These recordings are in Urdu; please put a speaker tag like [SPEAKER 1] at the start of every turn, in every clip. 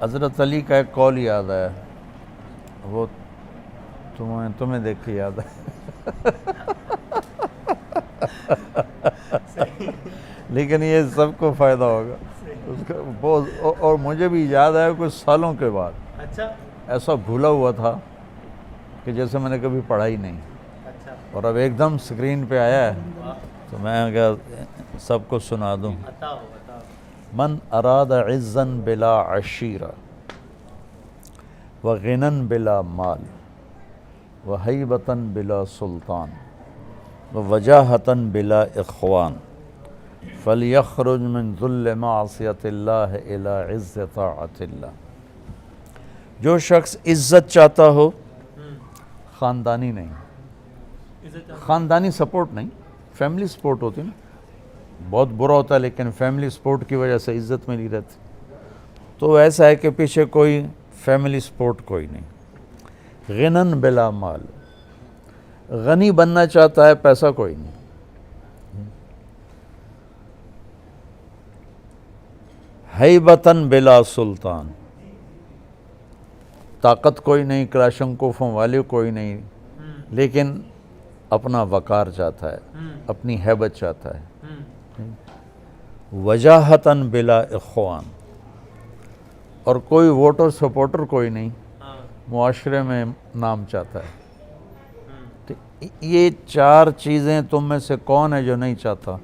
[SPEAKER 1] حضرت علی کا ایک قول یاد ہے، وہ تمہیں دیکھ کے یاد ہے لیکن یہ سب کو فائدہ ہوگا اس کا بہت، اور مجھے بھی یاد آیا کچھ سالوں کے بعد،
[SPEAKER 2] اچھا
[SPEAKER 1] ایسا بھولا ہوا تھا کہ جیسے میں نے کبھی پڑھا ہی نہیں،
[SPEAKER 2] اچھا
[SPEAKER 1] اور اب ایک دم اسکرین پہ آیا ہے تو میں کیا سب کو سنا دوں۔
[SPEAKER 2] بتاؤ
[SPEAKER 1] من اراد عزا بلا عشیرہ وغنى بلا مال وہیبة بلا سلطان ووجاہة بلا اخوان فلیخرج من ذل معصیۃ اللہ الی عز طاعت اللہ۔ جو شخص عزت چاہتا ہو، خاندانی نہیں، خاندانی سپورٹ نہیں، فیملی سپورٹ ہوتی نا، بہت برا ہوتا ہے لیکن فیملی سپورٹ کی وجہ سے عزت ملی رہتی، تو ایسا ہے کہ پیچھے کوئی فیملی سپورٹ کوئی نہیں۔ غنن بلا مال، غنی بننا چاہتا ہے، پیسہ کوئی نہیں۔ ہیبتاً بلا سلطان، طاقت کوئی نہیں، کلاشنکوفوں والے کوئی نہیں، لیکن اپنا وقار چاہتا ہے، اپنی ہیبت چاہتا ہے۔ وجاہتاً بلا اخوان، اور کوئی ووٹر سپورٹر کوئی نہیں، معاشرے میں نام چاہتا ہے۔ تو یہ چار چیزیں تم میں سے کون ہے جو نہیں چاہتا؟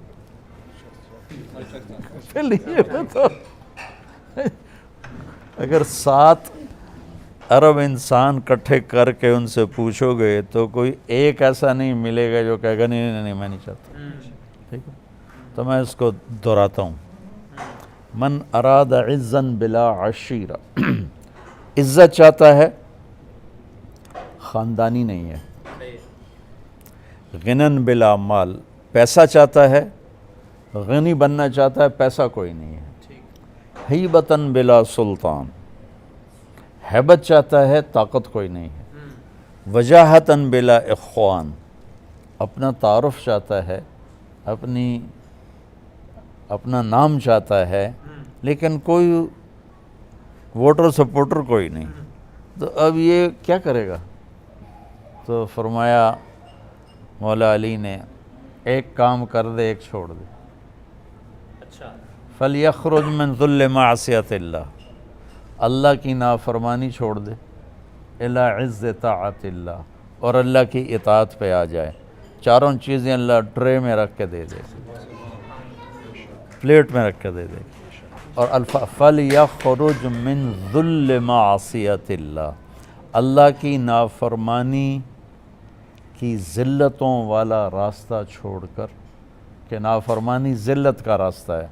[SPEAKER 1] پھر یہ بتاؤ، اگر 7 ارب انسان کٹھے کر کے ان سے پوچھو گے تو کوئی ایک ایسا نہیں ملے گا جو کہے گا نہیں میں نہیں چاہتا۔ ٹھیک ہے، تو میں اس کو دہراتا ہوں۔ من اراد عزا بلا عشیرہ، عزت چاہتا ہے، خاندانی نہیں ہے۔ غنن بلا مال، پیسہ چاہتا ہے، غنی بننا چاہتا ہے، پیسہ کوئی نہیں ہے۔ ہیبتاً بلا سلطان، ہیبت چاہتا ہے، طاقت کوئی نہیں ہے۔ وجاہتاً بلا اخوان، اپنا تعارف چاہتا ہے، اپنا نام چاہتا ہے، لیکن کوئی ووٹر سپورٹر کوئی نہیں، تو اب یہ کیا کرے گا؟ تو فرمایا مولا علی نے، ایک کام کر دے، ایک چھوڑ دے۔
[SPEAKER 2] اچھا،
[SPEAKER 1] فلیخرج من ذل معصیۃ اللہ، اللہ کی نافرمانی چھوڑ دے، الی عز طاعت اللہ، اور اللہ کی اطاعت پہ آ جائے۔ چاروں چیزیں اللہ ٹرے میں رکھ کے دے دے، پلیٹ میں رکھ کے دے دے۔ اور فلیخرج من ذل معصیۃ اللہ، اللہ کی نافرمانی کی ذلتوں والا راستہ چھوڑ کر، کہ نافرمانی ذلت کا راستہ ہے،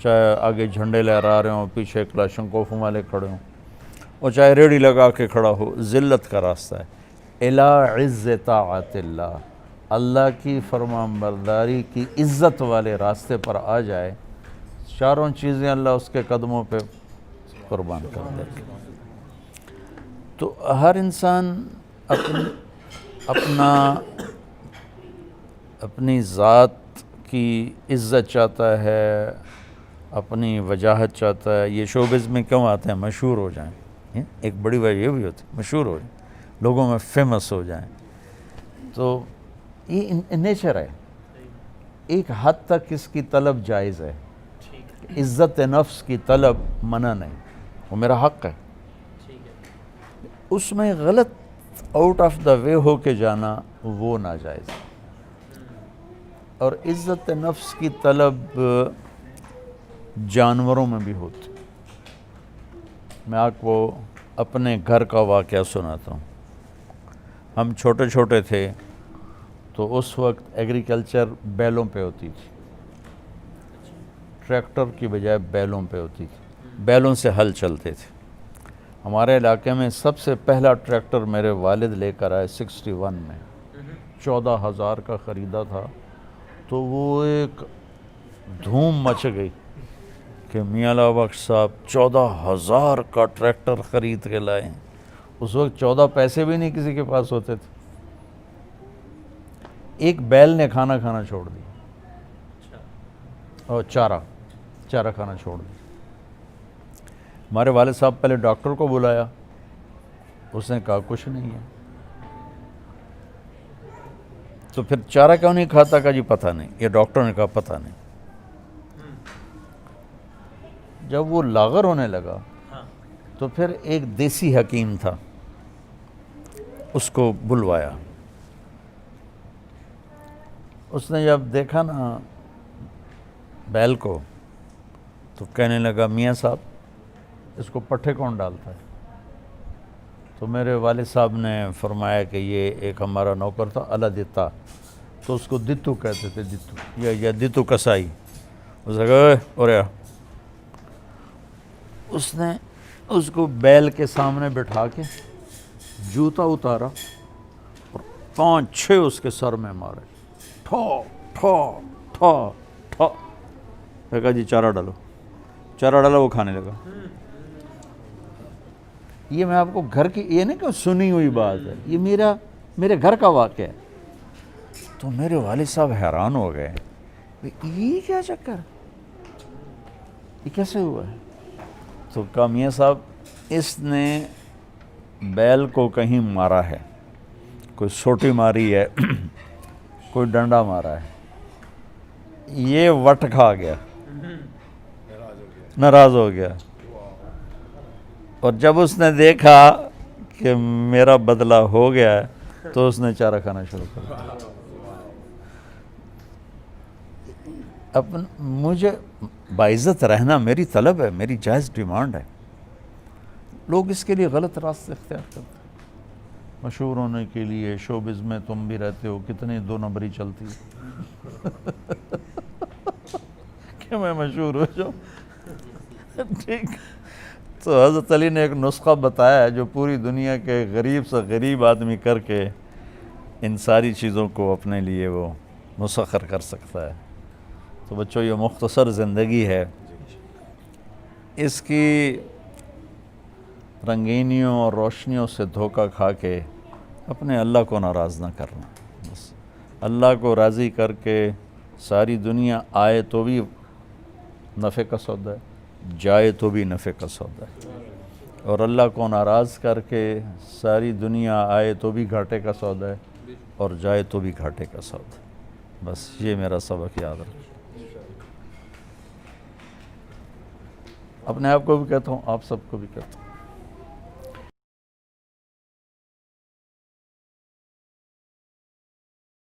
[SPEAKER 1] چاہے آگے جھنڈے لہرا رہے ہوں، پیچھے کلاشنکوف والے کھڑے ہوں، اور چاہے ریڑھی لگا کے کھڑا ہو، ذلت کا راستہ ہے۔ الی عز طاعت اللہ، اللہ کی فرمان برداری کی عزت والے راستے پر آ جائے، چاروں چیزیں اللہ اس کے قدموں پہ قربان کر دے۔ تو ہر انسان اپنی ذات کی عزت چاہتا ہے، اپنی وجاہت چاہتا ہے۔ یہ شوبز میں کیوں آتے ہیں؟ مشہور ہو جائیں، ایک بڑی وجہ یہ بھی ہوتی ہے، مشہور ہو جائیں، لوگوں میں فیمس ہو جائیں۔ تو یہ نیچر ہے، ایک حد تک اس کی طلب جائز ہے، عزت نفس کی طلب منع نہیں، وہ میرا حق ہے۔ اس میں غلط آؤٹ آف دا وے ہو کے جانا وہ ناجائز ہے۔ اور عزت نفس کی طلب جانوروں میں بھی ہوتی۔ میں آپ کو اپنے گھر کا واقعہ سناتا ہوں۔ ہم چھوٹے چھوٹے تھے تو اس وقت ایگریکلچر بیلوں پہ ہوتی تھی، ٹریکٹر کی بجائے بیلوں پہ ہوتی تھی، بیلوں سے ہل چلتے تھے۔ ہمارے علاقے میں سب سے پہلا ٹریکٹر میرے والد لے کر آئے 61 میں، 14,000 کا خریدا تھا۔ تو وہ ایک دھوم مچ گئی کہ میاں اللہ بخش صاحب 14,000 کا ٹریکٹر خرید کے لائے ہیں۔ اس وقت 14 پیسے بھی نہیں کسی کے پاس ہوتے تھے۔ ایک بیل نے کھانا چھوڑ دیا، اور چارہ کھانا چھوڑ دیا۔ ہمارے والد صاحب پہلے ڈاکٹر کو بلایا، اس نے کہا کچھ نہیں ہے، تو پھر چارہ کیوں نہیں کھاتا؟ کہا جی پتہ نہیں، یہ ڈاکٹر نے کہا پتہ نہیں۔ جب وہ لاغر ہونے لگا تو پھر ایک دیسی حکیم تھا، اس کو بلوایا۔ اس نے جب دیکھا نا بیل کو تو کہنے لگا میاں صاحب اس کو پٹھے کون ڈالتا ہے؟ تو میرے والد صاحب نے فرمایا کہ یہ ایک ہمارا نوکر تھا الا دیتا، تو اس کو دتو کہتے تھے، دتو یا دتو کسائی۔ اس نے کہا اور اس نے اس کو بیل کے سامنے بٹھا کے جوتا اتارا اور 5-6 اس کے سر میں مارے، ٹھو ٹھو ٹھو ٹھو۔ کہا جی چارہ ڈالو، چارہ ڈالا، وہ کھانے لگا۔ یہ میں آپ کو گھر کی، یہ نہیں کہ سنی ہوئی بات ہے، یہ میرے گھر کا واقعہ ہے۔ تو میرے والد صاحب حیران ہو گئے، یہ کیا چکر، یہ کیسے ہوا ہے؟ تو کہا میاں صاحب اس نے بیل کو کہیں مارا ہے، کوئی سوٹی ماری ہے، کوئی ڈنڈا مارا ہے، یہ وٹ کھا گیا، ناراض ہو گیا، اور جب اس نے دیکھا کہ میرا بدلہ ہو گیا ہے تو اس نے چارہ کھانا شروع کر دیا۔ مجھے باعزت رہنا میری طلب ہے، میری جائز ڈیمانڈ ہے۔ لوگ اس کے لیے غلط راستے اختیار کرتے ہیں، مشہور ہونے کے لیے۔ شوبز میں تم بھی رہتے ہو، کتنی 2 نمبری چلتی ہے کہ میں مشہور ہو جاؤں، ٹھیک۔ تو حضرت علی نے ایک نسخہ بتایا ہے جو پوری دنیا کے غریب سے غریب آدمی کر کے ان ساری چیزوں کو اپنے لیے وہ مسخر کر سکتا ہے۔ تو بچوں یہ مختصر زندگی ہے، اس کی رنگینیوں اور روشنیوں سے دھوکہ کھا کے اپنے اللہ کو ناراض نہ کرنا۔ بس اللہ کو راضی کر کے ساری دنیا آئے تو بھی نفع کا سودا ہے، جائے تو بھی نفع کا سودا ہے، اور اللہ کو ناراض کر کے ساری دنیا آئے تو بھی گھاٹے کا سودا ہے، اور جائے تو بھی گھاٹے کا سودا ہے۔ بس یہ میرا سبق یاد رکھیں۔ اپنے آپ کو بھی کہتا ہوں، آپ سب کو بھی کہتا ہوں۔